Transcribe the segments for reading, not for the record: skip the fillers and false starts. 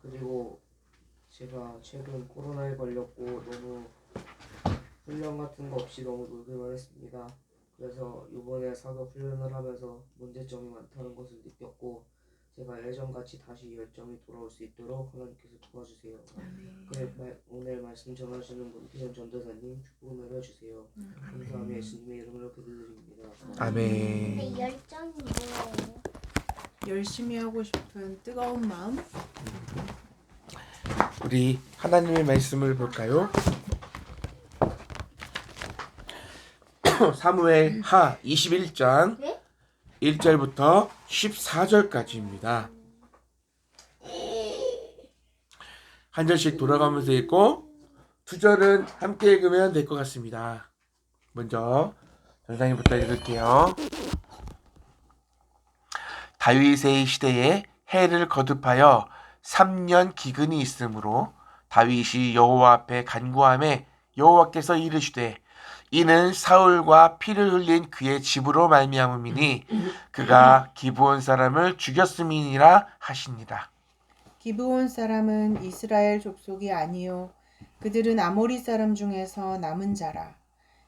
그리고 제가 최근 코로나에 걸렸고 너무 훈련 같은 거 없이 너무 놀기만 했습니다. 그래서 이번에 사격 훈련을 하면서 문제점이 많다는 것을 느꼈고 제가 예전같이 다시 열정이 돌아올 수 있도록 하나님께서 도와주세요. 오늘 말씀 전하시는 문태현 전도사님 축복을 해주세요. 감사하며 예수님의 이름으로 기도드립니다. 아멘. 근데 열정이 뭐예요? 열심히 하고 싶은 뜨거운 마음. 우리 하나님의 말씀을 볼까요? 사무엘 하 21장 1절부터 14절까지입니다. 한 절씩 돌아가면서 읽고 두 절은 함께 읽으면 될 것 같습니다. 먼저 전사님부터 읽을게요. 다윗의 시대에 해를 거듭하여 3년 기근이 있으므로 다윗이 여호와 앞에 간구하매 여호와께서 이르시되 이는 사울과 피를 흘린 그의 집으로 말미암음이니 그가 기브온 사람을 죽였음이니라 하시니라. 기브온 사람은 이스라엘 족속이 아니요 그들은 아모리 사람 중에서 남은 자라.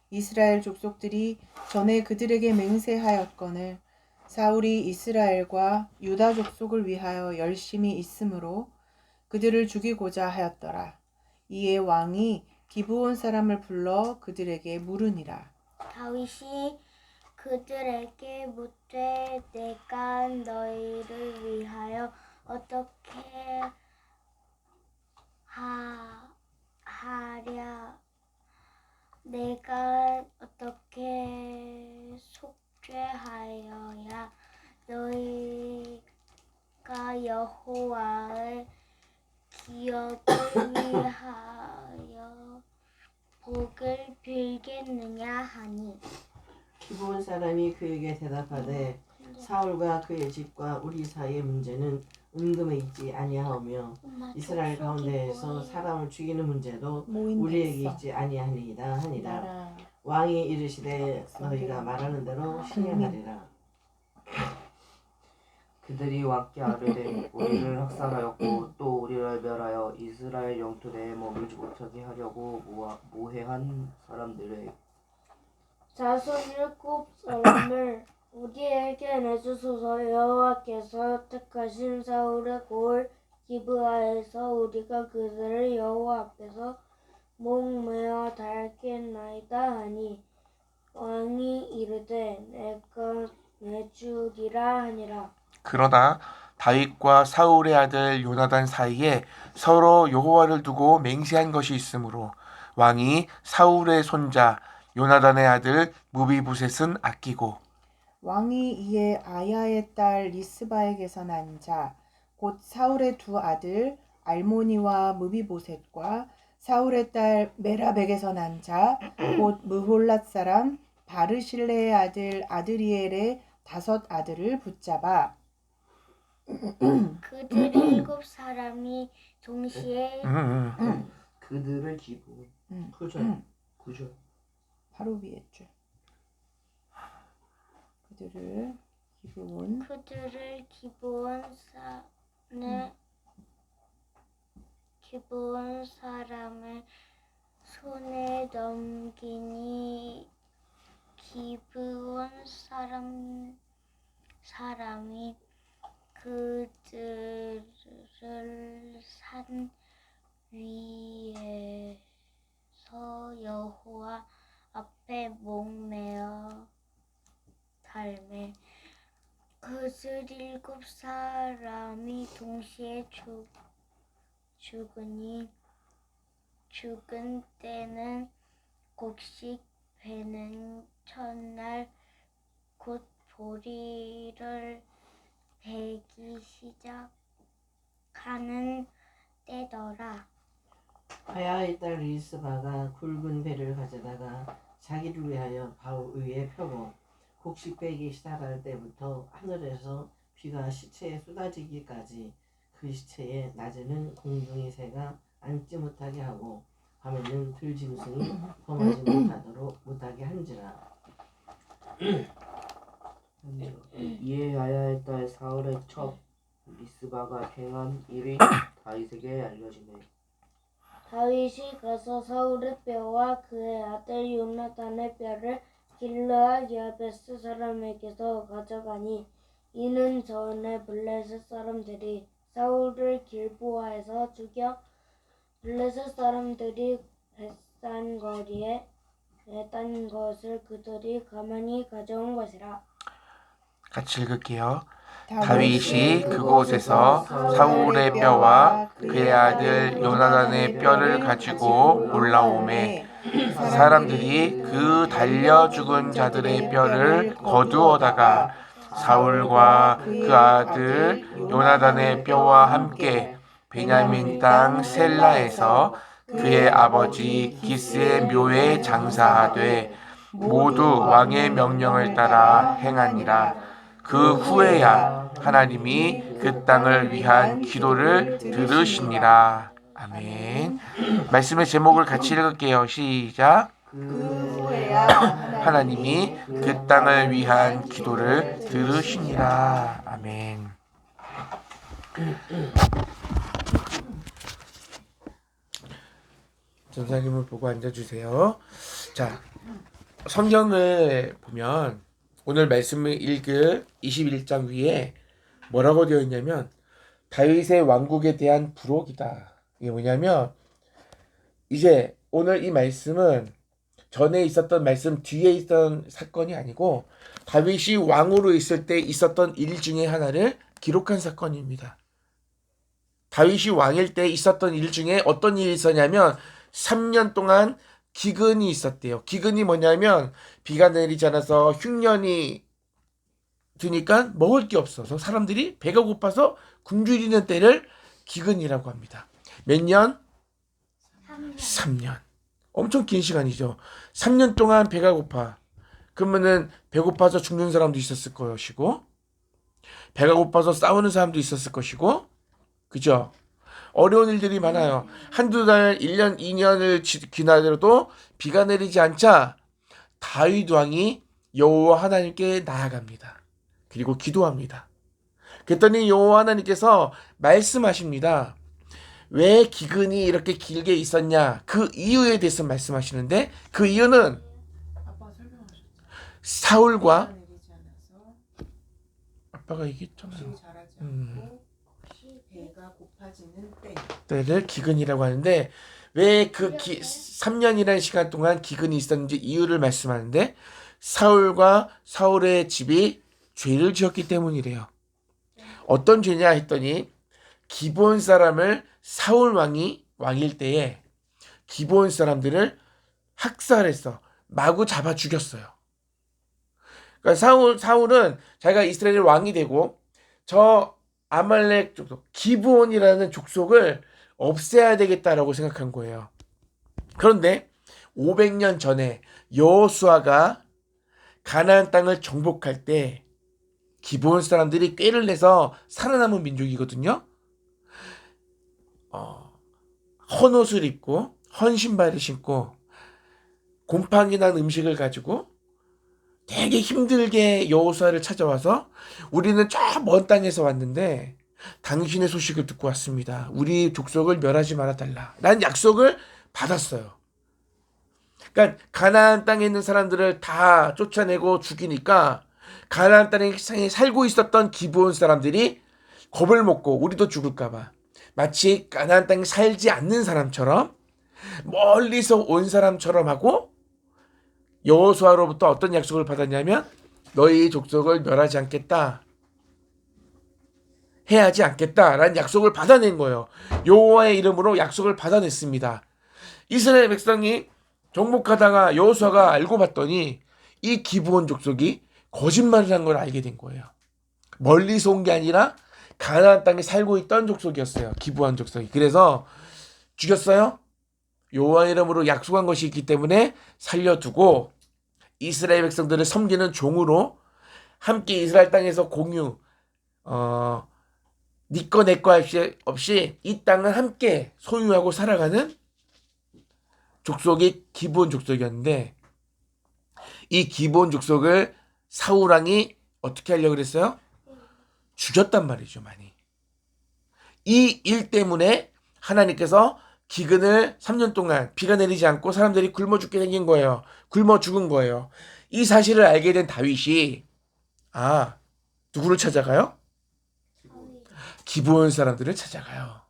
이스라엘 족속들이 전에 그들에게 맹세하였거늘 사울이 이스라엘과 유다 족속을 위하여 열심히 있으므로 그들을 죽이고자 하였더라. 이에 왕이 기브온 사람을 불러 그들에게 물으니라. 다윗이 그들에게 묻되 내가 너희를 위하여 어떻게 하랴 내가 어떻게 속죄하여야 너희가 여호와의 기업을 위하여 복을 빌겠느냐 하니 기브온 사람이 그에게 대답하되 사울과 그의 집과 우리 사이의 문제는 은금에 있지 아니하오며 이스라엘 가운데에서 사람을 죽이는 문제도 우리에게 있지 아니하니이다 하니라. 왕이 이르시되 너희가 말하는 대로 실행하리라. 그들이 왕께 아뢰되 우리를 학살하였고 또 우리를 멸하여 이스라엘 영토 내에 머물지 못하게 하려고 모해한 사람들의 자손 7사람을 우리에게 내주소서. 여호와께서 택하신 사울의 고을 기브아에서 우리가 그들을 여호와 앞에서 목매어 달겠나이다 하니 왕이 이르되 내가 내주리라 하니라. 그러나 다윗과 사울의 아들 요나단 사이에 서로 여호와를 두고 맹세한 것이 있으므로 왕이 사울의 손자 요나단의 아들 무비보셋은 아끼고 왕이 이에 아야의 딸 리스바에게서 난 자 곧 사울의 두 아들 알모니와 무비보셋과 사울의 딸 메라백에서 난 자 곧 무홀랏 사람 바르실레의 아들 아드리엘의 5 아들을 붙잡아 그들 7사람이 동시에 그들을 기부 구절 바로 위에 줄 그들을 기브온 기브온 사람을 손에 넘기니 기브온 사람이 그들을 산 위에서 여호와 앞에 목매어 달매 그들 7사람이 동시에 죽은 때는 곡식 베는 첫날 곧 보리를 베기 시작하는 때더라. 아야의 딸 리스바가 굵은 배를 가져다가 자기를 위하여 바위 위에 펴고 곡식 빼기 시작할 때부터 하늘에서 비가 시체에 쏟아지기까지 그 시체에 낮에는 공중의 새가 앉지 못하게 하고 밤에는 들짐승이 범하지 못하게 한지라. 이에 야야의 딸 사울의 첩 리스바가 행한 일이 다윗에게 사울에게 알려지매 다윗이 가서 사울의 뼈와 그의 아들 요나단의 뼈를 길르앗 야베스 사람에게서 가져가니 이는 전에 블레셋 사람들이 사울을 길보아에서 죽여 블레셋 사람들이 벳산거리에 딴 것을 그들이 가만히 가져온 것이라. 같이 읽을게요. 다윗이 그곳에서 사울의 뼈와 그의 아들 요나단의 뼈를 가지고 올라오매 사람들이 그 달려 죽은 자들의 뼈를 거두어다가 사울과 그 아들 요나단의 뼈와 함께 베냐민 땅 셀라에서 그의 아버지 기스의 묘에 장사하되 모두 왕의 명령을 따라 행하니라. 그 후에야 하나님이 그 땅을 위한 기도를 들으시니라. 아멘. 말씀의 제목을 같이 읽을게요. 시작. 그 후에야 하나님이 그 땅을 위한 기도를 들으시니라. 아멘. 전사님을 보고 앉아주세요. 자, 성경을 보면 오늘 말씀을 읽을 21장 위에 뭐라고 되어 있냐면 다윗의 왕국에 대한 부록이다. 이게 뭐냐면 이제 오늘 이 말씀은 전에 있었던 말씀 뒤에 있던 사건이 아니고 다윗이 왕으로 있을 때 있었던 일 중에 하나를 기록한 사건입니다. 다윗이 왕일 때 있었던 일 중에 어떤 일이 있었냐면 3년 동안 기근이 있었대요. 기근이 뭐냐면 비가 내리지 않아서 흉년이 드니까 먹을 게 없어서 사람들이 배가 고파서 굶주리는 때를 기근이라고 합니다. 몇 년? 3년. 엄청 긴 시간이죠. 3년 동안 배가 고파. 그러면은 배고파서 죽는 사람도 있었을 것이고 배가 고파서 싸우는 사람도 있었을 것이고 그죠? 어려운 일들이 많아요. 한두 달, 1년, 2년을 지나더라도 비가 내리지 않자 다윗 왕이 여호와 하나님께 나아갑니다. 그리고 기도합니다. 그랬더니 여호와 하나님께서 말씀하십니다. 왜 기근이 이렇게 길게 있었냐? 그 이유에 대해서 말씀하시는데 그 이유는 사울과 아빠가 얘기했잖아요. 배가 고파지는 때를 기근이라고 하는데 왜 그 3년이라는 시간 동안 기근이 있었는지 이유를 말씀하는데 사울과 사울의 집이 죄를 지었기 때문이래요. 어떤 죄냐 했더니 기브온 사람을 사울 왕일 때에 기브온 사람들을 학살해서 마구 잡아 죽였어요. 그러니까 사울은 자기가 이스라엘 왕이 되고 저 아말렉 족속, 기브온이라는 족속을 없애야 되겠다라고 생각한 거예요. 그런데 500년 전에 여호수아가 가나안 땅을 정복할 때 기브온 사람들이 꾀를 내서 살아남은 민족이거든요. 헌옷을 입고 헌 신발을 신고 곰팡이 난 음식을 가지고 되게 힘들게 여호수아를 찾아와서 우리는 저 먼 땅에서 왔는데 당신의 소식을 듣고 왔습니다. 우리 족속을 멸하지 말아달라 라는 약속을 받았어요. 그러니까 가나안 땅에 있는 사람들을 다 쫓아내고 죽이니까 가나안 땅에 살고 있었던 기브온 사람들이 겁을 먹고 우리도 죽을까봐 마치 가나안 땅에 살지 않는 사람처럼 멀리서 온 사람처럼 하고 여호수아로부터 어떤 약속을 받았냐면 너희 족속을 멸하지 않겠다. 해하지 않겠다라는 약속을 받아낸 거예요. 여호와의 이름으로 약속을 받아냈습니다. 이스라엘 백성이 정복하다가 여호수아가 알고 봤더니 이 기브온 족속이 거짓말을 한 걸 알게 된 거예요. 멀리서 온 게 아니라 가나안 땅에 살고 있던 족속이었어요. 기브온 족속이. 그래서 죽였어요. 여호와 이름으로 약속한 것이 있기 때문에 살려두고 이스라엘 백성들을 섬기는 종으로 함께 이스라엘 땅에서 공유 니꺼 내꺼 없이 이 땅을 함께 소유하고 살아가는 족속이 기브온 족속이었는데 이 기브온 족속을 사울 왕이 어떻게 하려고 그랬어요? 죽였단 말이죠. 많이. 이 일 때문에 하나님께서 기근을 3년 동안 비가 내리지 않고 사람들이 굶어 죽게 생긴 거예요. 굶어 죽은 거예요. 이 사실을 알게 된 다윗이 누구를 찾아가요? 기브온 사람들을 찾아가요.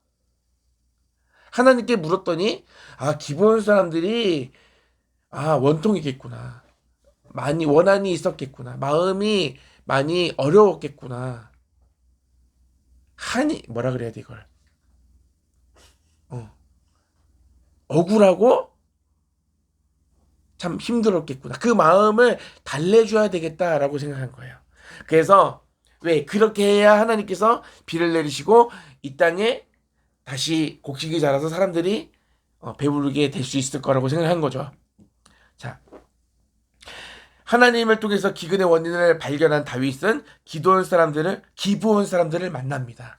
하나님께 물었더니 기브온 사람들이 원통이겠구나. 많이 원한이 있었겠구나. 마음이 많이 어려웠겠구나. 뭐라 그래야 돼 이걸? 억울하고 참 힘들었겠구나. 그 마음을 달래줘야 되겠다라고 생각한 거예요. 그래서 왜 그렇게 해야 하나님께서 비를 내리시고 이 땅에 다시 곡식이 자라서 사람들이 배부르게 될 수 있을 거라고 생각한 거죠. 자, 하나님을 통해서 기근의 원인을 발견한 다윗은 기브온 사람들을 만납니다.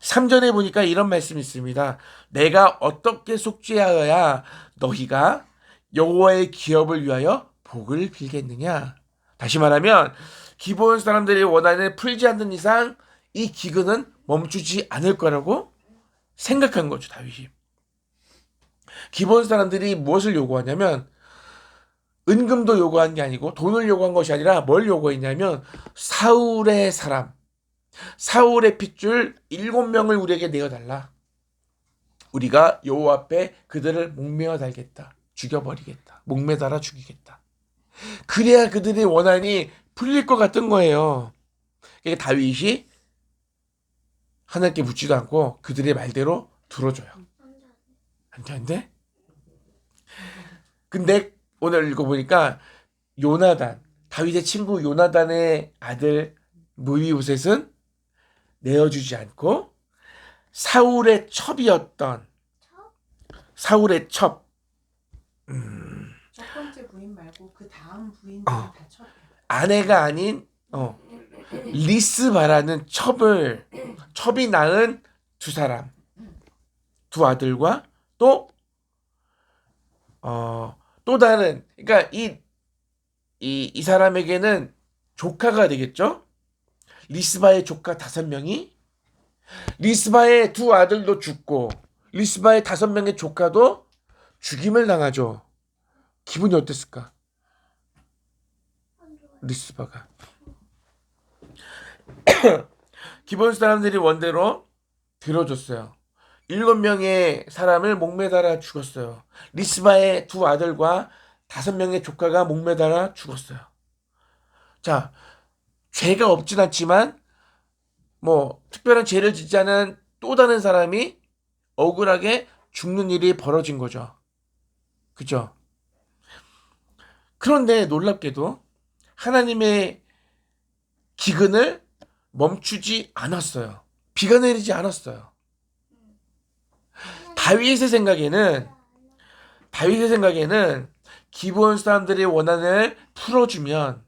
3절에 보니까 이런 말씀이 있습니다. 내가 어떻게 속죄하여야 너희가 여호와의 기업을 위하여 복을 빌겠느냐. 다시 말하면 기브온 사람들의 원한을 풀지 않는 이상 이 기근은 멈추지 않을 거라고 생각한 거죠. 다윗이. 기브온 사람들이 무엇을 요구하냐면 은금도 요구한 게 아니고 돈을 요구한 것이 아니라 뭘 요구했냐면 사울의 핏줄 7명을 우리에게 내어달라. 우리가 여호와 앞에 그들을 목매어 달겠다. 죽여버리겠다. 목매달아 죽이겠다. 그래야 그들의 원한이 풀릴 것 같은 거예요. 그러니까 다윗이 하나님께 묻지도 않고 그들의 말대로 들어줘요. 안 되는데? 근데 오늘 읽어보니까 다윗의 친구 요나단의 아들 무비보셋은 내어주지 않고 사울의 첩이었던 사울의 첩 첫 번째 부인 말고 그 다음 부인들은 다 첩. 아내가 아닌 리스바라는 첩이 낳은 두 아들과 또 다른, 그러니까 이 사람에게는 조카가 되겠죠. 리스바의 조카 5명이 리스바의 두 아들도 죽고 리스바의 5명의 조카도 죽임을 당하죠. 기분이 어땠을까? 리스바가 기본 사람들이 원대로 들어줬어요. 7명의 사람을 목매달아 죽었어요. 리스바의 두 아들과 5명의 조카가 목매달아 죽었어요. 자, 죄가 없진 않지만 특별한 죄를 짓지 않은 또 다른 사람이 억울하게 죽는 일이 벌어진 거죠. 그죠? 그런데 놀랍게도 하나님의 기근을 멈추지 않았어요. 비가 내리지 않았어요. 다윗의 생각에는 기브온 사람들의 원한을 풀어주면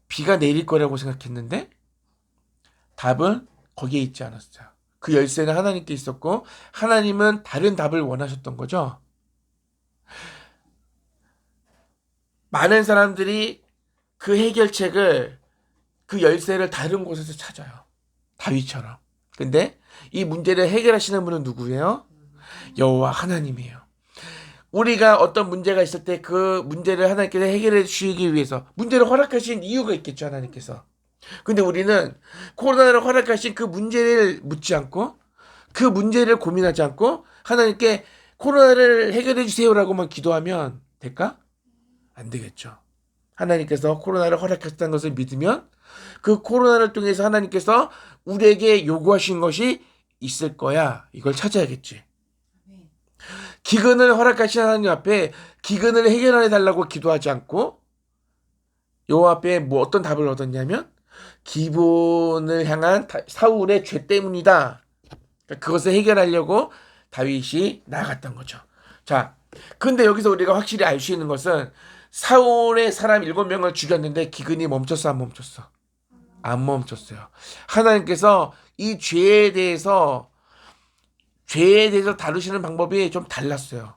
비가 내릴 거라고 생각했는데 답은 거기에 있지 않았어요. 그 열쇠는 하나님께 있었고 하나님은 다른 답을 원하셨던 거죠. 많은 사람들이 그 해결책을 그 열쇠를 다른 곳에서 찾아요. 다윗처럼. 근데 이 문제를 해결하시는 분은 누구예요? 여호와 하나님이에요. 우리가 어떤 문제가 있을 때 그 문제를 하나님께서 해결해 주시기 위해서 문제를 허락하신 이유가 있겠죠. 하나님께서. 근데 우리는 코로나를 허락하신 그 문제를 묻지 않고 그 문제를 고민하지 않고 하나님께 코로나를 해결해 주세요라고만 기도하면 될까? 안 되겠죠. 하나님께서 코로나를 허락하셨다는 것을 믿으면 그 코로나를 통해서 하나님께서 우리에게 요구하신 것이 있을 거야. 이걸 찾아야겠지. 기근을 허락하신 하나님 앞에 기근을 해결해 달라고 기도하지 않고 여호와 앞에 어떤 답을 얻었냐면 기브온을 향한 사울의 죄 때문이다. 그것을 해결하려고 다윗이 나아갔던 거죠. 자, 근데 여기서 우리가 확실히 알 수 있는 것은 사울의 사람 7명을 죽였는데 기근이 멈췄어, 안 멈췄어? 안 멈췄어요. 하나님께서 이 죄에 대해서 다루시는 방법이 좀 달랐어요.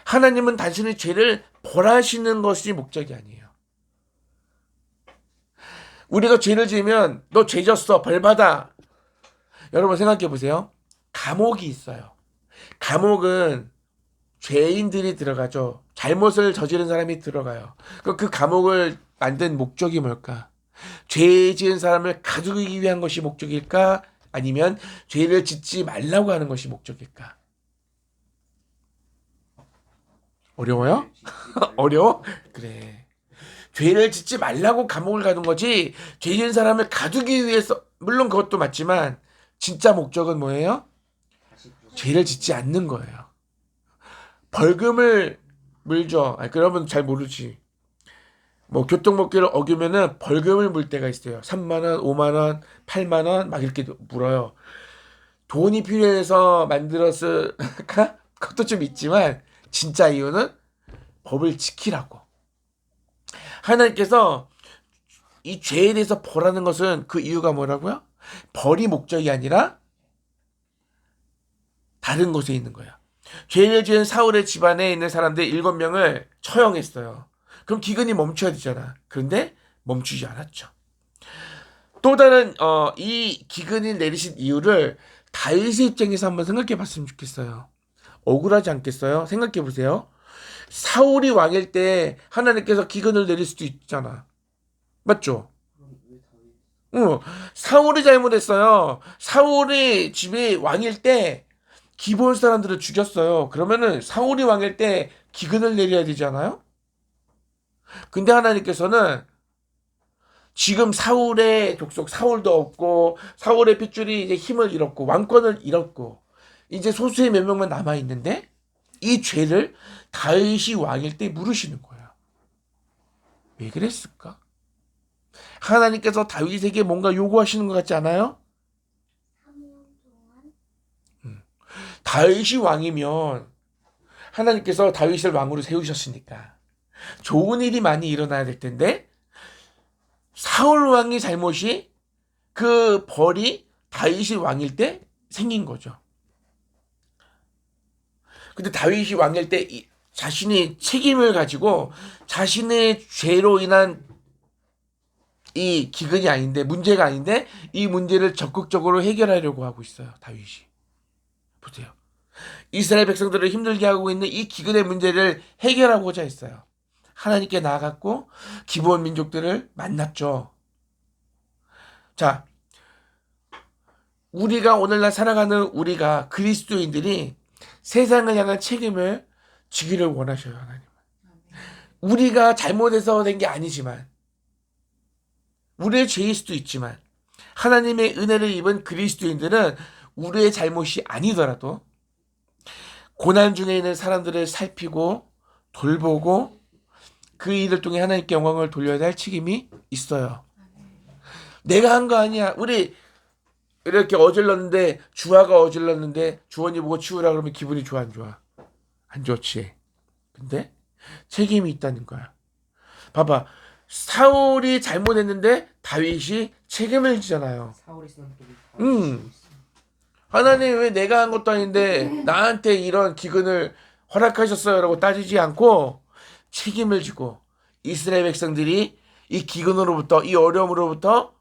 하나님은 단순히 죄를 벌하시는 것이 목적이 아니에요. 우리가 죄를 지으면 너 죄 졌어, 벌 받아. 여러분 생각해 보세요. 감옥이 있어요. 감옥은 죄인들이 들어가죠. 잘못을 저지른 사람이 들어가요. 그 감옥을 만든 목적이 뭘까? 죄 지은 사람을 가두기 위한 것이 목적일까? 아니면 죄를 짓지 말라고 하는 것이 목적일까? 어려워요? 어려워? 그래. 죄를 짓지 말라고 감옥을 가둔 거지, 죄 지은 사람을 가두기 위해서, 물론 그것도 맞지만 진짜 목적은 뭐예요? 죄를 짓지 않는 거예요. 벌금을 물죠. 그러면 잘 모르지. 뭐 교통법규를 어기면은 벌금을 물 때가 있어요. 3만 원, 5만 원, 8만 원 막 이렇게 물어요. 돈이 필요해서 만들었을까? 그것도 좀 있지만 진짜 이유는 법을 지키라고. 하나님께서 이 죄에 대해서 벌하는 것은 그 이유가 뭐라고요? 벌이 목적이 아니라 다른 곳에 있는 거예요. 죄를 지은 사울의 집안에 있는 사람들 7명을 처형했어요. 그럼 기근이 멈춰야 되잖아. 그런데 멈추지 않았죠. 또 다른 이 기근이 내리신 이유를 다윗의 입장에서 한번 생각해 봤으면 좋겠어요. 억울하지 않겠어요? 생각해 보세요. 사울이 왕일 때 하나님께서 기근을 내릴 수도 있잖아. 맞죠? 응. 사울이 잘못했어요. 사울이 집이 왕일 때 기브온 사람들을 죽였어요. 그러면은 사울이 왕일 때 기근을 내려야 되잖아요. 근데 하나님께서는 지금 사울의 족속 사울도 없고 사울의 핏줄이 이제 힘을 잃었고 왕권을 잃었고 이제 소수의 몇 명만 남아 있는데 이 죄를 다윗이 왕일 때 물으시는 거예요. 왜 그랬을까? 하나님께서 다윗에게 뭔가 요구하시는 것 같지 않아요? 다윗이 왕이면 하나님께서 다윗을 왕으로 세우셨으니까 좋은 일이 많이 일어나야 될 텐데 사울 왕의 잘못이 그 벌이 다윗이 왕일 때 생긴 거죠. 근데 다윗이 왕일 때 자신이 책임을 가지고 자신의 죄로 인한 이 기근이 아닌데 문제가 아닌데 이 문제를 적극적으로 해결하려고 하고 있어요. 다윗이. 보세요. 이스라엘 백성들을 힘들게 하고 있는 이 기근의 문제를 해결하고자 했어요. 하나님께 나아갔고 기브온 민족들을 만났죠. 자, 우리가 오늘날 살아가는 우리가 그리스도인들이 세상을 향한 책임을 지기를 원하셔요. 하나님은. 우리가 잘못해서 된 게 아니지만 우리의 죄일 수도 있지만 하나님의 은혜를 입은 그리스도인들은 우리의 잘못이 아니더라도 고난 중에 있는 사람들을 살피고 돌보고 그 일을 통해 하나님께 영광을 돌려야 할 책임이 있어요. 내가 한 거 아니야. 우리 이렇게 어질렀는데 주아가 어질렀는데 주원이 보고 치우라 그러면 기분이 좋아 안 좋아? 안 좋지. 근데 책임이 있다는 거야. 봐봐. 사울이 잘못했는데 다윗이 책임을 지잖아요. 사울이 쓰는 하나님 왜 내가 한 것도 아닌데 나한테 이런 기근을 허락하셨어요? 라고 따지지 않고 책임을 지고 이스라엘 백성들이 이 기근으로부터 이 어려움으로부터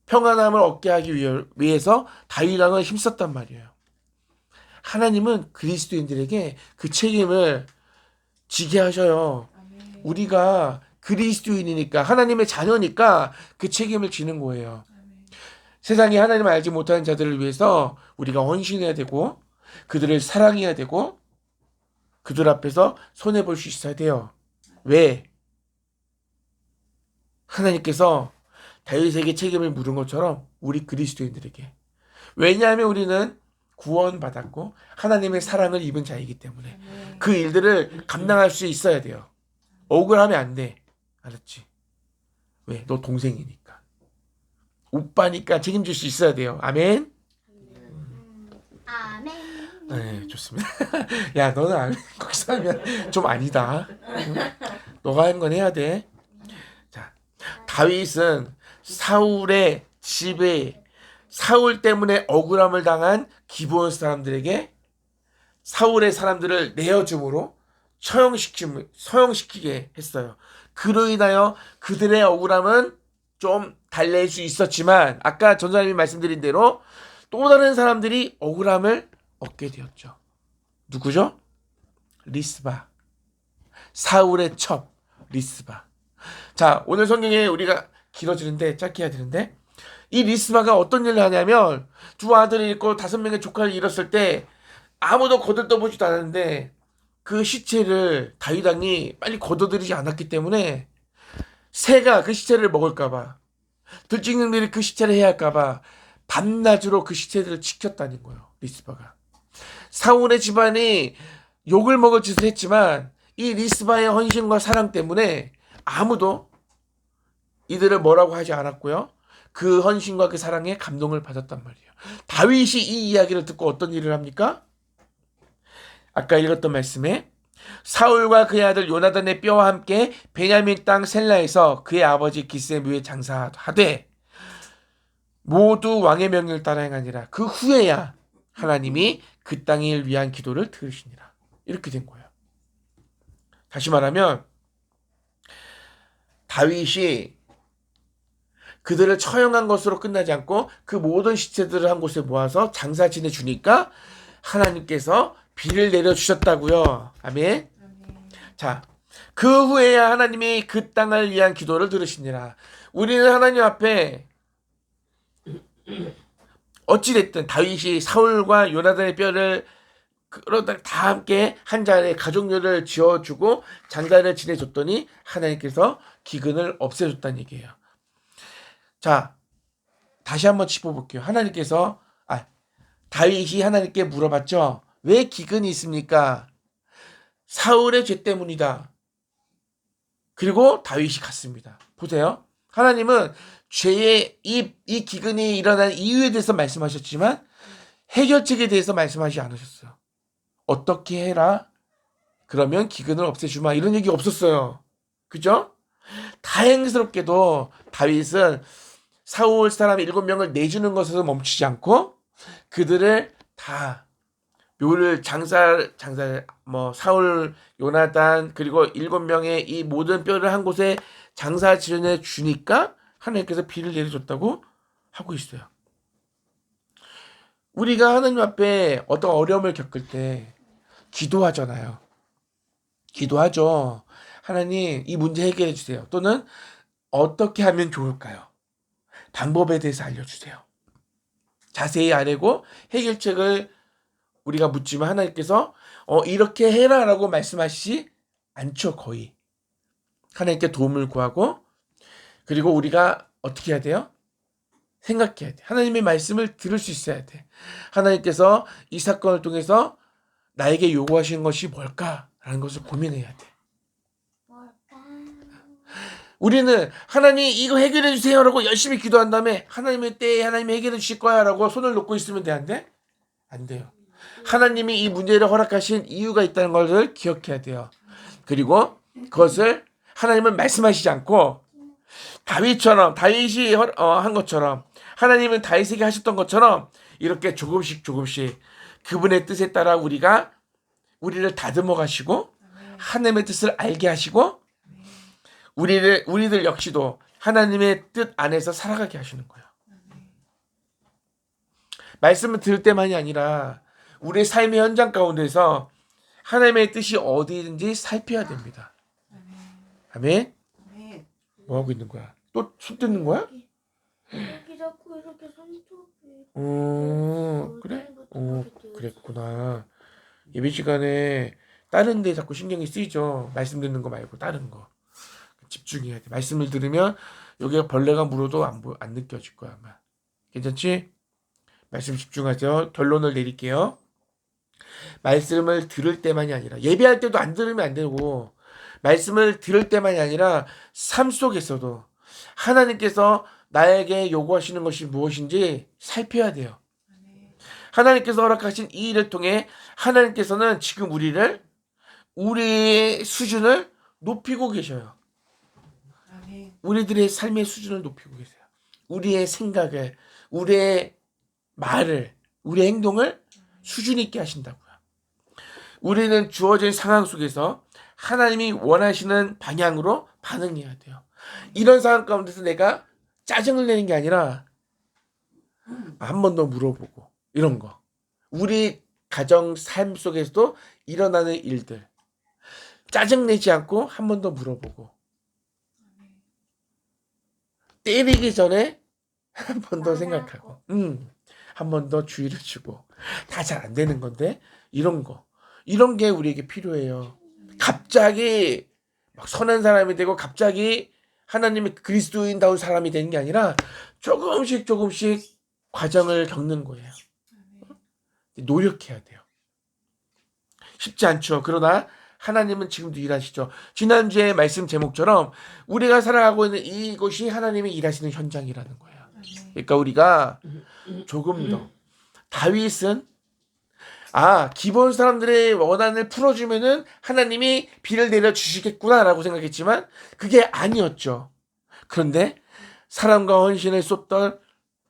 평안함을 얻게 하기 위해서 다윗 왕을 힘썼단 말이에요. 하나님은 그리스도인들에게 그 책임을 지게 하셔요. 우리가 그리스도인이니까 하나님의 자녀니까 그 책임을 지는 거예요. 세상에 하나님을 알지 못하는 자들을 위해서 우리가 헌신해야 되고 그들을 사랑해야 되고 그들 앞에서 손해볼 수 있어야 돼요. 왜? 하나님께서 다윗에게 책임을 물은 것처럼 우리 그리스도인들에게. 왜냐하면 우리는 구원받았고 하나님의 사랑을 입은 자이기 때문에 그 일들을 감당할 수 있어야 돼요. 억울하면 안 돼. 알았지? 왜? 너 동생이니까. 오빠니까 책임질 수 있어야 돼요. 아멘? 아멘. 네, 좋습니다. 야, 너는 아멘. 거기서 하면 좀 아니다. 응? 너가 한 건 해야 돼. 자, 다윗은 사울의 집에 사울 때문에 억울함을 당한 기브온 사람들에게 사울의 사람들을 내어줌으로 서형시키게 했어요. 그로 인하여 그들의 억울함은 좀 달랠 수 있었지만 아까 전사님이 말씀드린 대로 또 다른 사람들이 억울함을 얻게 되었죠. 누구죠? 리스바. 사울의 첩 리스바. 자, 오늘 성경에 우리가 길어지는데 짧게 해야 되는데 이 리스바가 어떤 일을 하냐면 두 아들을 잃고 5명의 조카를 잃었을 때 아무도 거들떠보지도 않았는데 그 시체를 다윗 왕이 빨리 거둬들이지 않았기 때문에 새가 그 시체를 먹을까봐 들짐승들이 그 시체를 해야 할까봐 밤낮으로 그 시체들을 지켰다는 거예요. 리스바가. 사울의 집안이 욕을 먹을 짓을 했지만 이 리스바의 헌신과 사랑 때문에 아무도 이들을 뭐라고 하지 않았고요. 그 헌신과 그 사랑에 감동을 받았단 말이에요. 다윗이 이 이야기를 듣고 어떤 일을 합니까? 아까 읽었던 말씀에 사울과 그의 아들 요나단의 뼈와 함께 베냐민 땅 셀라에서 그의 아버지 기스의 묘에 장사하되 모두 왕의 명령을 따라 행하니라. 그 후에야 하나님이 그 땅을 위한 기도를 들으시니라. 이렇게 된 거예요. 다시 말하면 다윗이 그들을 처형한 것으로 끝나지 않고 그 모든 시체들을 한 곳에 모아서 장사 지내주니까 하나님께서 비를 내려주셨다고요. 아멘. 자, 그 후에야 하나님이 그 땅을 위한 기도를 들으시니라. 우리는 하나님 앞에 어찌됐든 다윗이 사울과 요나단의 뼈를 그러다 다 함께 한 자리에 가족묘를 지어주고 장사를 지내줬더니 하나님께서 기근을 없애줬다는 얘기예요. 자, 다시 한번 짚어볼게요. 다윗이 하나님께 물어봤죠. 왜 기근이 있습니까? 사울의 죄 때문이다. 그리고 다윗이 갔습니다. 보세요. 하나님은 죄의 이 기근이 일어난 이유에 대해서 말씀하셨지만 해결책에 대해서 말씀하지 않으셨어요. 어떻게 해라? 그러면 기근을 없애주마. 이런 얘기 없었어요. 그죠? 다행스럽게도 다윗은 사울 사람 7명을 내주는 것에서 멈추지 않고 그들을 다 묘를 사울, 요나단 그리고 7명의 이 모든 뼈를 한 곳에 장사 지어내 주니까 하나님께서 비를 내려줬다고 하고 있어요. 우리가 하나님 앞에 어떤 어려움을 겪을 때 기도하잖아요. 기도하죠. 하나님 이 문제 해결해 주세요. 또는 어떻게 하면 좋을까요? 방법에 대해서 알려주세요. 자세히 알고 해결책을 우리가 묻지만 하나님께서 이렇게 해라 라고 말씀하시지 않죠. 거의. 하나님께 도움을 구하고 그리고 우리가 어떻게 해야 돼요? 생각해야 돼. 하나님의 말씀을 들을 수 있어야 돼. 하나님께서 이 사건을 통해서 나에게 요구하시는 것이 뭘까라는 것을 고민해야 돼. 우리는 하나님 이거 해결해 주세요라고 열심히 기도한 다음에 하나님의 때에 하나님이 해결해 주실 거야라고 손을 놓고 있으면 돼, 안 돼? 안 돼요. 하나님이 이 문제를 허락하신 이유가 있다는 것을 기억해야 돼요. 그리고 그것을 하나님은 말씀하시지 않고 다윗이 한 것처럼 하나님은 다윗에게 하셨던 것처럼 이렇게 조금씩 그분의 뜻에 따라 우리를 다듬어 가시고 하나님의 뜻을 알게 하시고 우리들 역시도 하나님의 뜻 안에서 살아가게 하시는 거예요. 말씀을 들을 때만이 아니라 우리의 삶의 현장 가운데서 하나님의 뜻이 어디든지 살펴야 됩니다. 아멘? 뭐 하고 있는 거야? 또 손 뜯는 거야? 여기 자꾸 이렇게 손톱이. 그래? 그랬구나. 예배 시간에 다른 데 자꾸 신경이 쓰이죠. 말씀 듣는 거 말고 다른 거. 집중해야 돼. 말씀을 들으면 여기가 벌레가 물어도 안 느껴질 거야 아마. 괜찮지? 말씀 집중하세요. 결론을 내릴게요. 말씀을 들을 때만이 아니라 예배할 때도 안 들으면 안 되고 말씀을 들을 때만이 아니라 삶 속에서도 하나님께서 나에게 요구하시는 것이 무엇인지 살펴야 돼요. 하나님께서 허락하신 이 일을 통해 하나님께서는 지금 우리의 수준을 높이고 계셔요. 우리들의 삶의 수준을 높이고 계세요. 우리의 생각을, 우리의 말을, 우리의 행동을 수준 있게 하신다고요. 우리는 주어진 상황 속에서 하나님이 원하시는 방향으로 반응해야 돼요. 이런 상황 가운데서 내가 짜증을 내는 게 아니라 한 번 더 물어보고 이런 거. 우리 가정 삶 속에서도 일어나는 일들 짜증내지 않고 한 번 더 물어보고 때리기 전에 한 번 더 생각하고 한 번 더 주의를 주고 다 잘 안 되는 건데 이런 게 우리에게 필요해요. 갑자기 막 선한 사람이 되고 갑자기 하나님의 그리스도인다운 사람이 되는 게 아니라 조금씩 과정을 겪는 거예요. 노력해야 돼요. 쉽지 않죠. 그러나 하나님은 지금도 일하시죠. 지난주에 말씀 제목처럼 우리가 살아가고 있는 이곳이 하나님이 일하시는 현장이라는 거예요. 그러니까 우리가 조금 더 다윗은 기본 사람들의 원한을 풀어주면은 하나님이 비를 내려주시겠구나라고 생각했지만 그게 아니었죠. 그런데 사랑과 헌신을 쏟던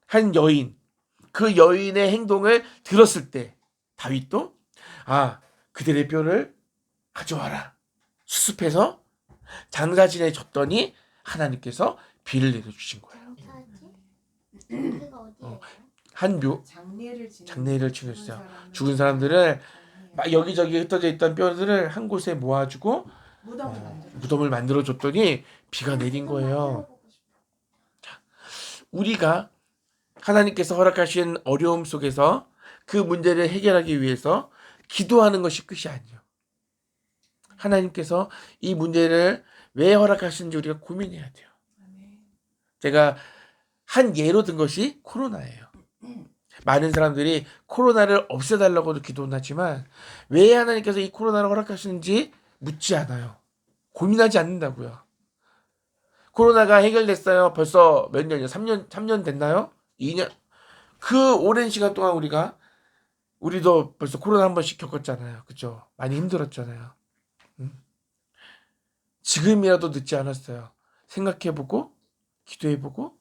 한 여인, 그 여인의 행동을 들었을 때 다윗도 그들의 뼈를 가져와라. 수습해서 장사진에 줬더니 하나님께서 비를 내려주신 거예요. 그가 어디예요? 한 묘, 장례를 치르 치렀어요. 죽은 사람들을 막 여기저기 흩어져 있던 뼈들을 한 곳에 모아주고 무덤을 만들어 줬더니 비가 내린 거예요. 자, 우리가 하나님께서 허락하신 어려움 속에서 그 문제를 해결하기 위해서 기도하는 것이 끝이 아니에요. 하나님께서 이 문제를 왜 허락하시는지 우리가 고민해야 돼요. 제가 한 예로 든 것이 코로나예요. 많은 사람들이 코로나를 없애달라고도 기도는 하지만 왜 하나님께서 이 코로나를 허락하시는지 묻지 않아요. 고민하지 않는다고요. 코로나가 해결됐어요. 벌써 몇 년이요? 3년 됐나요? 2년? 그 오랜 시간 동안 우리도 벌써 코로나 한 번씩 겪었잖아요. 그죠? 많이 힘들었잖아요. 지금이라도 늦지 않았어요. 생각해보고 기도해보고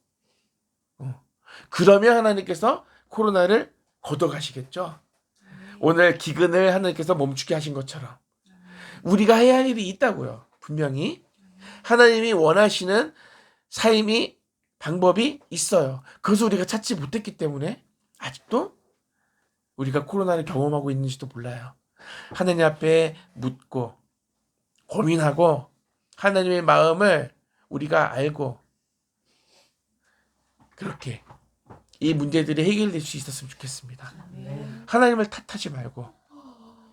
그러면 하나님께서 코로나를 걷어가시겠죠. 오늘 기근을 하나님께서 멈추게 하신 것처럼 우리가 해야 할 일이 있다고요. 분명히 하나님이 원하시는 삶이 방법이 있어요. 그것을 우리가 찾지 못했기 때문에 아직도 우리가 코로나를 경험하고 있는지도 몰라요. 하나님 앞에 묻고 고민하고 하나님의 마음을 우리가 알고 그렇게 이 문제들이 해결될 수 있었으면 좋겠습니다. 하나님을 탓하지 말고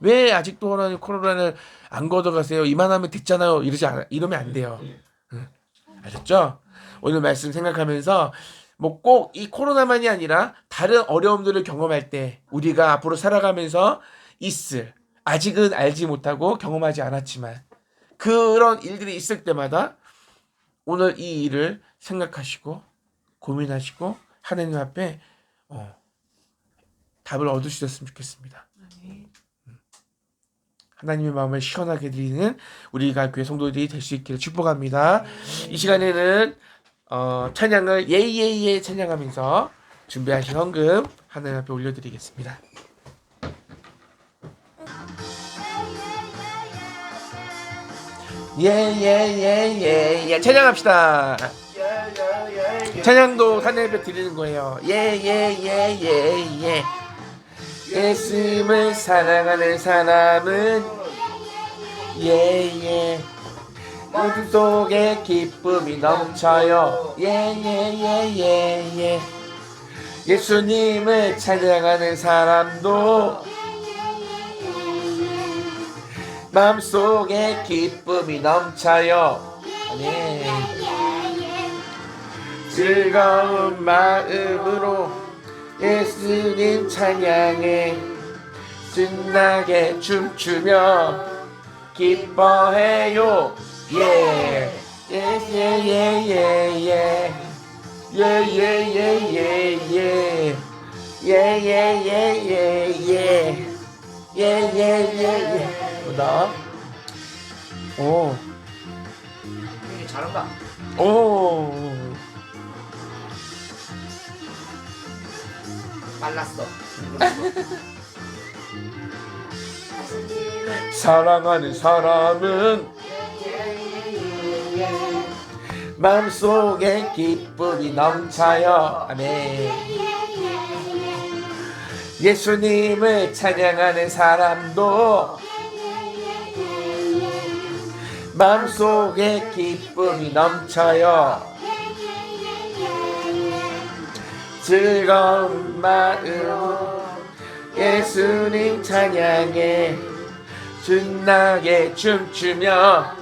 왜 아직도 하나님 코로나를 안 걷어가세요? 이만하면 됐잖아요. 이러면 안 돼요. 알았죠? 오늘 말씀 생각하면서 뭐 꼭 이 코로나만이 아니라 다른 어려움들을 경험할 때 우리가 앞으로 살아가면서 아직은 알지 못하고 경험하지 않았지만 그런 일들이 있을 때마다 오늘 이 일을 생각하시고 고민하시고 하나님 앞에 답을 얻으셨으면 좋겠습니다. 하나님의 마음을 시원하게 드리는 우리가 교회 성도들이 될 수 있기를 축복합니다. 이 시간에는 찬양을 예예예 찬양하면서 준비하신 헌금 하나님 앞에 올려드리겠습니다. 예예예예예 찬양합시다. 찬양도 하나님 앞에 드리는 거예요. 예예예예예 예수님을 사랑하는 사람은 예예 모든 속에 기쁨이 넘쳐요. 예예예예예 예수님을 찬양하는 사람도 마음속에 기쁨이 넘쳐요. 아멘. 즐거운 마음으로 예수님 찬양해 신나게 춤추며 기뻐해요. 예 예예예예예 예예예예예 예예예예예 예예예예 나 오 되게 잘한다. 오 빨랐어. 사랑하는 사람은 마음속에 기쁨이 넘쳐요. 아멘. 예수님을 찬양하는 사람도 마음속에 기쁨이 넘쳐요. 즐거운 마음으로 예수님 찬양해 신나게 춤추며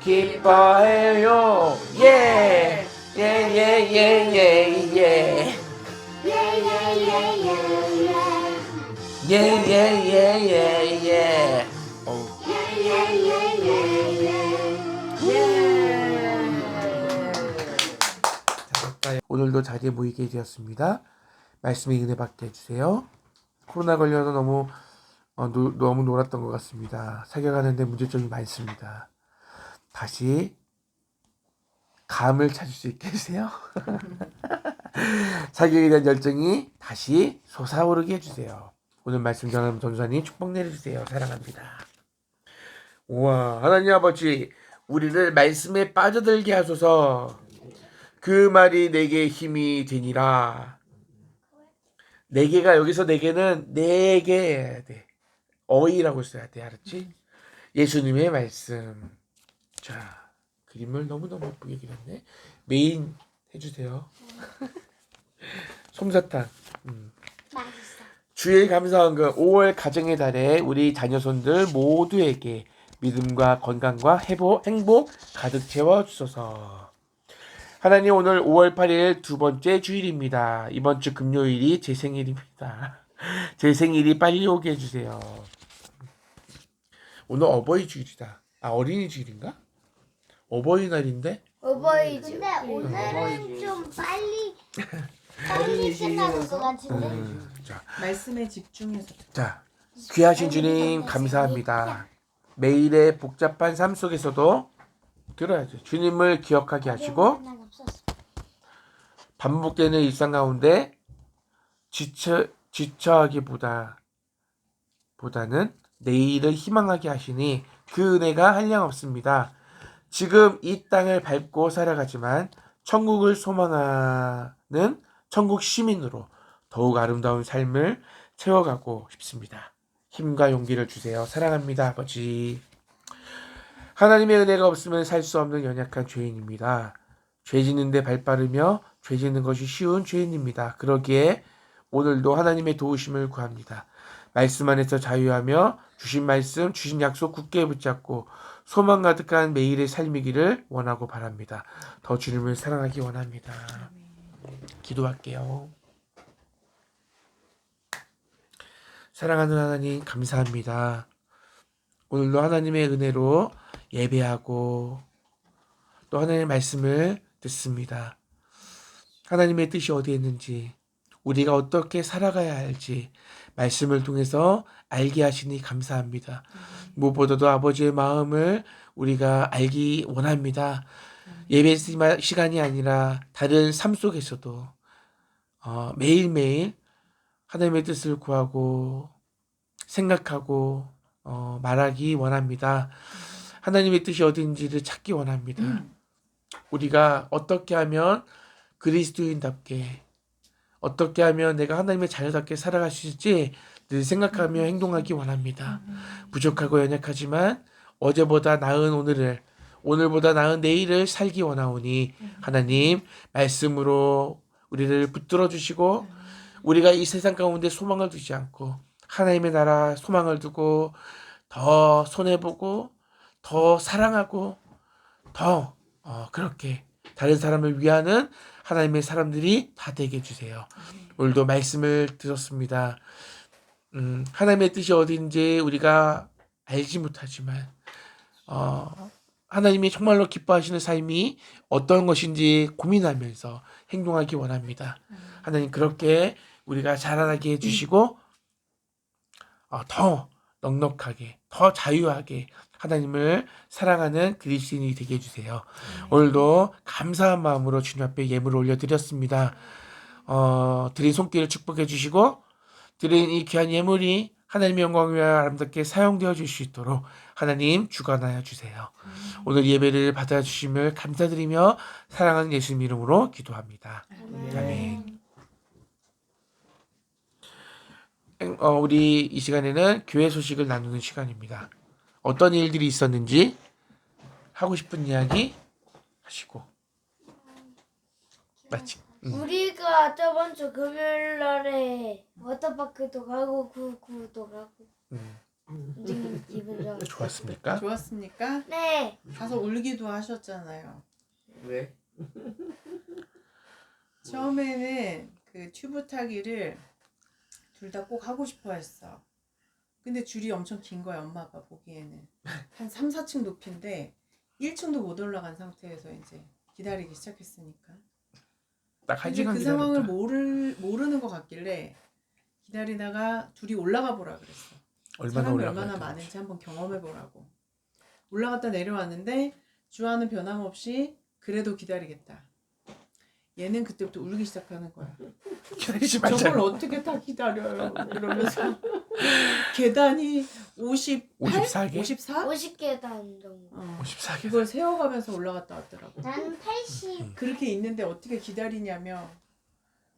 기뻐해요. 예, 예, 예, 예, 예, 예. 예, 예, 예, 예, 예. 오늘도 자리에 모이게 되었습니다. 말씀의 은혜 받게 해주세요. 코로나 걸려서 너무 놀았던 것 같습니다. 사격하는데 문제점이 많습니다. 다시 감을 찾을 수 있게 해주세요. 사격에 대한 열정이 다시 솟아오르게 해주세요. 오늘 말씀 전하는 전도사님 축복 내려주세요. 사랑합니다. 우와, 하나님 아버지, 우리를 말씀에 빠져들게 하소서. 그 말이 내게 힘이 되니라. 네 개가 여기서 네 개는 네 개 해야 돼. 어이라고 써야 돼. 알았지? 예수님의 말씀. 자, 그림을 너무너무 예쁘게 그렸네. 메인 해주세요. 솜사탕. 맛있어. 주일 감사헌금 5월 가정의 달에 우리 자녀손들 모두에게 믿음과 건강과 행복 가득 채워주소서. 하나님, 오늘 5월 8일 두 번째 주일입니다. 이번 주 금요일이 제 생일입니다. 제 생일이 빨리 오게 해주세요. 오늘 어버이 주일이다. 아, 어린이 주일인가? 어버이날인데? 어버이주. 근데 오늘은 좀 빨리 어린이 끝나는 것 주일이라서? 같은데. 자, 말씀에 집중해서 자, 귀하신 주님 감사합니다. 매일의 복잡한 삶 속에서도 들어야죠. 주님을 기억하게 하시고 반복되는 일상 가운데 지쳐하기보다는 내일을 희망하게 하시니 그 은혜가 한량없습니다. 지금 이 땅을 밟고 살아가지만 천국을 소망하는 천국 시민으로 더욱 아름다운 삶을 채워가고 싶습니다. 힘과 용기를 주세요. 사랑합니다, 아버지. 하나님의 은혜가 없으면 살 수 없는 연약한 죄인입니다. 죄 짓는데 발 빠르며 죄 짓는 것이 쉬운 죄인입니다. 그러기에 오늘도 하나님의 도우심을 구합니다. 말씀 안에서 자유하며 주신 말씀, 주신 약속 굳게 붙잡고 소망 가득한 매일의 삶이기를 원하고 바랍니다. 더 주님을 사랑하기 원합니다. 기도할게요. 사랑하는 하나님, 감사합니다. 오늘도 하나님의 은혜로 예배하고 또 하나님의 말씀을 듣습니다. 하나님의 뜻이 어디에 있는지, 우리가 어떻게 살아가야 할지 말씀을 통해서 알게 하시니 감사합니다. 무엇보다도 아버지의 마음을 우리가 알기 원합니다. 예배 시간이 아니라 다른 삶 속에서도 매일매일 하나님의 뜻을 구하고 생각하고 말하기 원합니다. 하나님의 뜻이 어딘지를 찾기 원합니다. 우리가 어떻게 하면 그리스도인답게, 어떻게 하면 내가 하나님의 자녀답게 살아갈 수 있을지 늘 생각하며 행동하기 원합니다. 부족하고 연약하지만 어제보다 나은 오늘을, 오늘보다 나은 내일을 살기 원하오니 하나님 말씀으로 우리를 붙들어 주시고 우리가 이 세상 가운데 소망을 두지 않고 하나님의 나라 소망을 두고 더 손해보고 더 사랑하고 더 그렇게 다른 사람을 위하는 하나님의 사람들이 다 되게 해주세요. 오늘도 말씀을 들었습니다. 하나님의 뜻이 어딘지 우리가 알지 못하지만 하나님이 정말로 기뻐하시는 삶이 어떤 것인지 고민하면서 행동하기 원합니다. 하나님 그렇게 우리가 자라나게 해주시고 더 넉넉하게, 더 자유하게 하나님을 사랑하는 그리스도인이 되게 해주세요. 오늘도 감사한 마음으로 주님 앞에 예물을 올려드렸습니다. 드린 손길을 축복해 주시고 드린 이 귀한 예물이 하나님의 영광과 아름답게 사용되어 줄 수 있도록 하나님 주관하여 주세요. 오늘 예배를 받아주심을 감사드리며 사랑하는 예수님 이름으로 기도합니다. 아멘. 우리 이 시간에는 교회 소식을 나누는 시간입니다. 어떤 일들이 있었는지 하고 싶은 이야기 하시고 마치 우리가 저번 주 금요일 날에 워터파크도 가고 구도 가고 기분 좋았어. 좋았습니까? 좋았습니까? 네. 가서 울기도 하셨잖아요. 왜? 처음에는 그 튜브 타기를 둘 다 꼭 하고 싶어 했어. 근데 줄이 엄청 긴 거야, 엄마 아빠 보기에는. 한 3, 4층 높이인데 1층도 못 올라간 상태에서 이제 기다리기 시작했으니까. 딱 한 근데 시간 그 상황을 기다렸다. 모르는 것 같길래 기다리다가 둘이 올라가 보라 그랬어. 얼마나 사람이 올라가야 얼마나 되는지. 많은지 한번 경험해 보라고. 올라갔다 내려왔는데 주아는 변함없이 그래도 기다리겠다. 얘는 그때부터 울기 시작하는 거야. 기다리지 저걸 말자. 어떻게 다 기다려요? 이러면서 계단이 58? 54개? 54? 50계단 정도. 54개. 그걸 세워가면서 올라갔다 왔더라고. 난 80. 그렇게 있는데 어떻게 기다리냐며.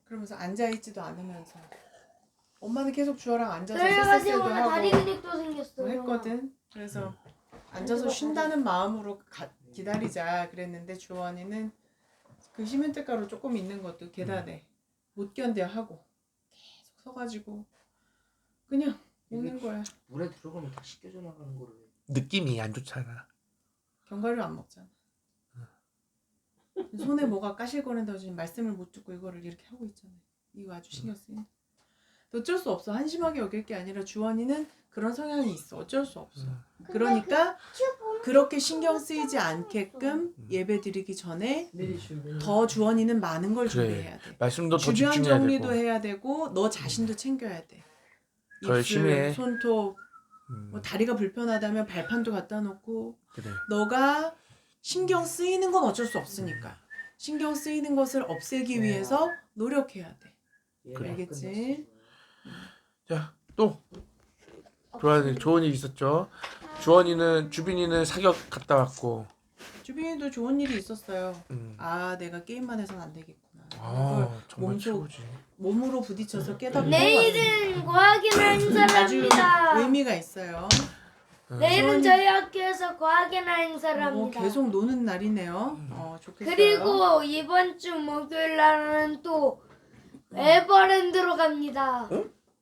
그러면서 앉아있지도 않으면서. 엄마는 계속 주아랑 앉아서 그래가지고 쎄쎄쎄도 오늘 다리 하고 근육도 생겼어. 뭐 했거든. 그래서 앉아서 쉰다는 마음으로 기다리자 그랬는데 주원이는 그 시멘트가루 조금 있는 것도 계단에 못 견뎌 하고 계속 서가지고 그냥 오는 거야. 물에 들어가면 다 씻겨져 나가는 거를. 느낌이 안 좋잖아. 견과류 안 먹잖아. 손에 뭐가 까실거린다고 지금 말씀을 못 듣고 이거를 이렇게 하고 있잖아요. 이거 아주 신경 쓰이네. 어쩔 수 없어. 한심하게 여길 게 아니라 주원이는 그런 성향이 있어. 어쩔 수 없어. 그러니까 그렇게 신경 쓰이지 않게끔 예배 드리기 전에 미리 준비. 더 주원이는 많은 걸 그래. 준비해야 돼. 말씀도 더 주변 집중해야 정리도 되고. 해야 되고 너 자신도 챙겨야 돼. 더 열심히 해. 손톱, 뭐 다리가 불편하다면 발판도 갖다 놓고 그래. 너가 신경 쓰이는 건 어쩔 수 없으니까 신경 쓰이는 것을 없애기 위해서 노력해야 돼. 얘가 알겠지? 자, 또 좋은 일 있었죠. 주빈이는 사격 갔다 왔고. 주빈이도 좋은 일이 있었어요. 음. 아, 내가 게임만 해서는 안 되겠구나. 아, 정말 몸소 최고지. 몸으로 부딪혀서 깨닫고 내일은 과학의 아주 행사랍니다. 의미가 있어요. 내일은 저희 학교에서 과학의 행사를 뭐 합니다. 계속 노는 날이네요. 좋겠어요. 그리고 이번 주 목요일 날은 또 에버랜드로 갑니다.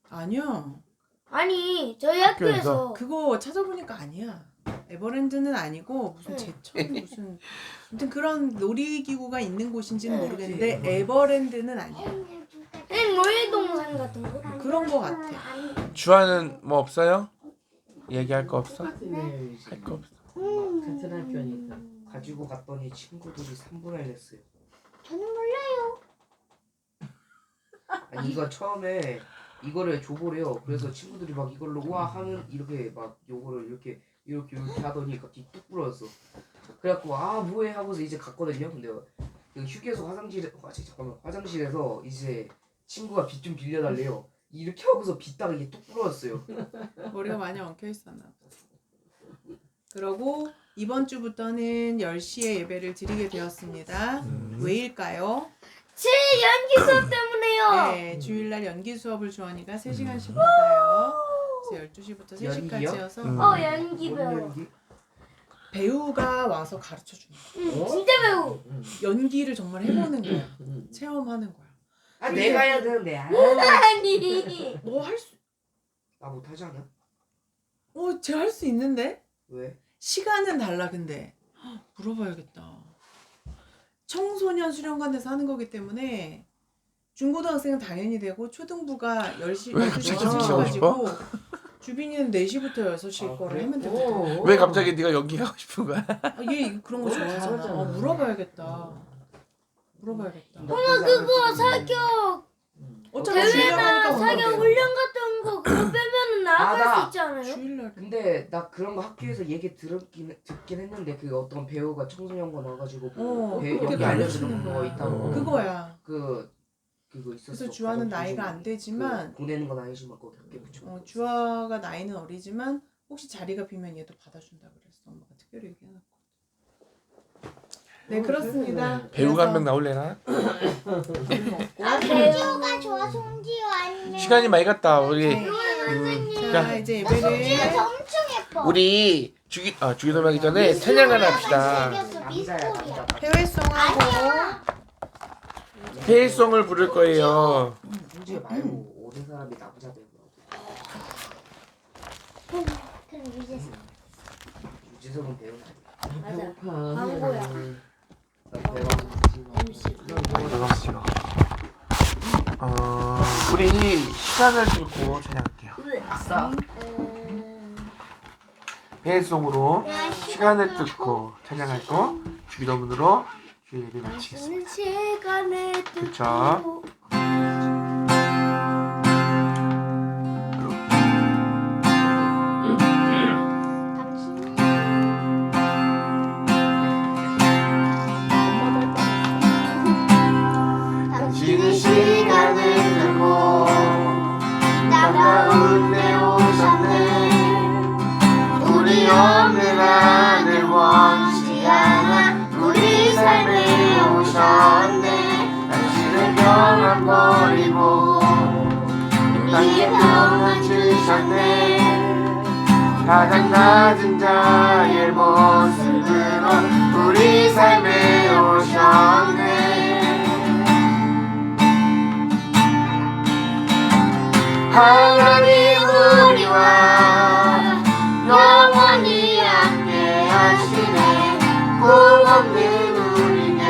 아니야. 아니 저희 학교에서 그거 찾아보니까 아니야. 에버랜드는 아니고 무슨 제천 무슨 아무튼 그런 놀이기구가 있는 곳인지는 모르겠는데 에버랜드는 아니야. 놀이동산 같은 거. 그런 거 같아. 주아는 뭐 없어요? 얘기할 거 없어? 똑같네. 할 거 없어. 같은 학교니까. 가지고 갔더니 친구들이 3분할 냈어요. 저는 몰라요. 아니 이거 처음에 이거를 줘보래요. 그래서 친구들이 막 이걸로 와 하는 이렇게 막 요거를 이렇게 하더니 갑자기 뚝 부러졌어. 그래갖고 아 뭐해 하고서 이제 갔거든요. 근데 그 휴게소 화장실에서 이제 친구가 빗 좀 빌려달래요. 이렇게 하고서 빗다가 이게 뚝 부러졌어요. 머리가 많이 엉켜 있었나 봐. 그러고 이번 주부터는 10시에 예배를 드리게 되었습니다. 왜일까요? 제 연기 수업 때문에요. 네, 주일날 연기 수업을 주원이가 3시간씩 받아요. 그래서 12시부터 연기요? 3시까지여서 연기 뭔 배우. 연기? 배우가 와서 가르쳐 주는 거야. 진짜 배우. 연기를 정말 해보는 거야. 체험하는 거야. 아 내가 해야 되는데 아니. 너 할 수, 나 못하지 않아? 쟤 할 수 있는데? 왜? 시간은 달라 근데. 물어봐야겠다. 청소년 수련관에서 하는 거기 때문에 중고등학생은 당연히 되고 초등부가 10시, 왜 12시부터 갑자기 연기하고 3시까지고 주빈이는 4시부터 6시 아, 거를 그래? 하면 되거든. 왜 갑자기 네가 연기하고 싶은 거야? 얘 그런 거 좋아하잖아. 잘하잖아. 물어봐야겠다. 물어봐야겠다. 그거 사격 어차피 대회나 주일날 사격 하니까 훈련 같은 거 그거 빼면은 나갈 나. 수 있지 않아요? 주일날. 근데 나 그런 거 학교에서 얘기 듣긴 했는데 그 어떤 배우가 청소년관 와가지고 그렇게 연기 알려주는 가르치는 거 거야. 있다고. 그거야. 그거 있었어. 그래서 주아는 가족 나이가 구조. 안 되지만 그 보내는 건 아니지만 거기 학교 붙여. 주아가 나이는 어리지만 혹시 자리가 비면 얘도 받아준다 그랬어. 엄마가 특별히 얘기해놨고. 네, 그렇습니다. 배우가 한 명 나올래나? 아, 송지효가 좋아, 송지효 아니면. 시간이 많이 갔다. 우리 자, 이제 예배를 송지효도 엄청 예뻐. 우리 주기도문 하기 전에 찬양 하나 합시다. 미스코리아. 해외송하고 해외송을 부를 거예요. 송지효 말고 오는 사람이 남자 배우라고. 그럼 유재석. 유재석은 배우는 아니야. 맞아. 배고파. 광고야. 나 배우 MC. 너무 싫어. 우리 시간을 두고 찬양할게요. 아싸. 해외송으로 시간을 뚫고 찬양할 거 주기도문으로 주일을 마치겠습니다. 시간에 그쵸? 당신은 시간을 두고 가운데 오셨네. 우리 없는 안을 원치 않아 우리 삶에 오셨네. 당신은 평안 버리고 땅에 평안 주셨네. 가장 낮은 자의 모습으로 우리 삶에 오셨네. 하나님 우리와 영원히 함께 하시네. 꿈없는 우리에게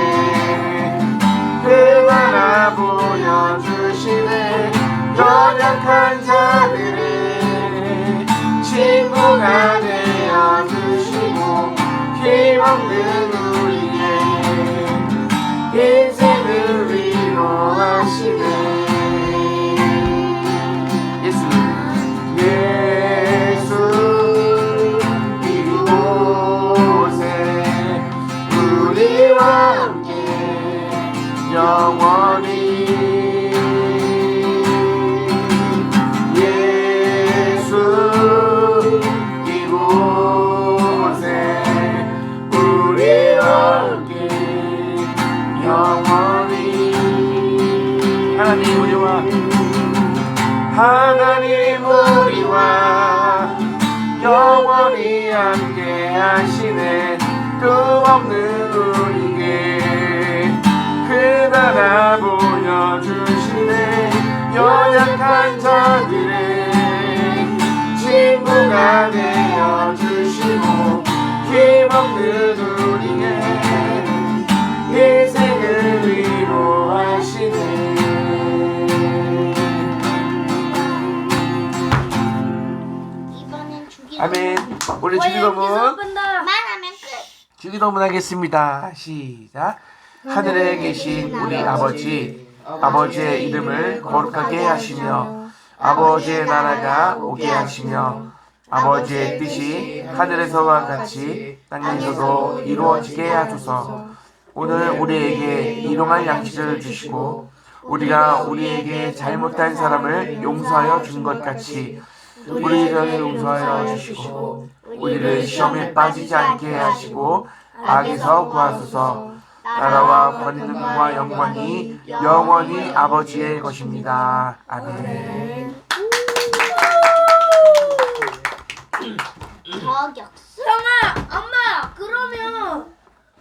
그 나라 보여주시네. 연약한 자들의 친구가 되어주시고 힘없는 우리의 인생을 위로하시네. 예수 이곳에 우리와 함께 영원히. 예수 이곳에 우리와 함께 영원히. 하나님 우리와 영원히 함께 하시네. 끝없는 우리에게 그 나라 보여주시네. 연약한 자들의 친구가 되어주시고 힘없는 우리의 인생을 위로하시네. 아멘. 우리 주기도문 말하면 끝. 주기도문 하겠습니다. 시작. 하늘에 계신 우리 아버지, 아버지의 이름을 거룩하게 하시며 아버지의 나라가 오게 하시며 아버지의 뜻이 하늘에서와 같이 땅에서도 이루어지게 하소서. 오늘 우리에게 일용할 양식을 주시고 우리가 우리에게 잘못한 사람을 용서하여 준 것 같이 우리를 용서하여 주시고 우리를 시험에 빠지지 않게 하시고 악에서 구하소서. 나라와 권능과 영광이 영원히 아버지의 것입니다. 아멘. 저격수. 형아, 엄마, 그러면